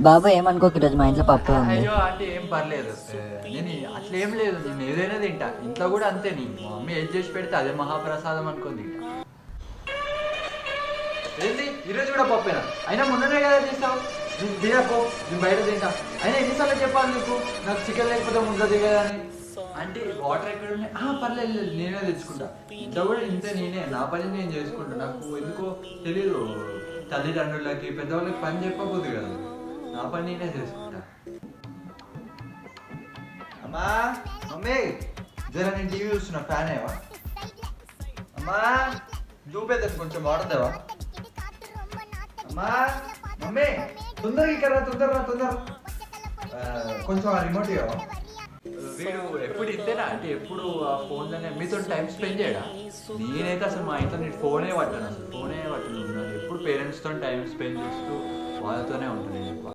బాబు ఏమనుకోక ఈరోజు మా ఇంట్లో పప్పు ఉంది. అయ్యో అంటే ఏం పర్లేదు. నేను అట్లా ఏం లేదు, నేను ఏదైనా తింటా. ఇంట్లో కూడా అంతే, నీ మా మమ్మీ ఏది చేసి పెడితే అదే మహాప్రసాదం అనుకొని తింటా. ఏంటి ఈరోజు కూడా పప్పేనా? అయినా మొన్ననే కదా చేస్తావు. నేను తినపో, నేను బయట తింటా. అయినా ఎన్నిసార్లు చెప్పాలి నీకు నాకు చికెన్ లేకపోతే ముద్ద దిగదని? అంటే వాటర్ ఎక్కడ ఉన్నాయి? పర్లేదు, నేనే తెచ్చుకుంటా. ఇంట్లో కూడా ఇంతే, నేనే నా పని నేను చేసుకుంటా. నాకు ఎందుకో తెలీదు, తల్లిదండ్రులకి పెద్దవాళ్ళకి పని చెప్పకూడదు కదా, నా పని నేనే చేసుకుంటా. అమ్మా, మమ్మీ జర నేను టీవీ చూస్తున్నా, ఫ్యాన్ అయ్యవా? అమ్మా చూపేద్దాం, కొంచెం వాడదేవా? అమ్మా, మమ్మీ తొందరగా ఇక్కడ తొందరగా తొందరగా కొంచెం ఆ రిమోట్ ఇవ్వవా? వీడు ఎప్పుడు ఇంతేనా అంటే ఎప్పుడు ఆ ఫోన్లోనే మీతో టైం స్పెండ్ చేయడా? నేనైతే అసలు మా ఇంట్లో నేను ఫోనే పట్టాను, అసలు ఫోనే పట్టాను. ఎప్పుడు పేరెంట్స్తో టైం స్పెండ్ చేస్తూ వాళ్ళతోనే ఉంటాను నేను ఎక్కువ.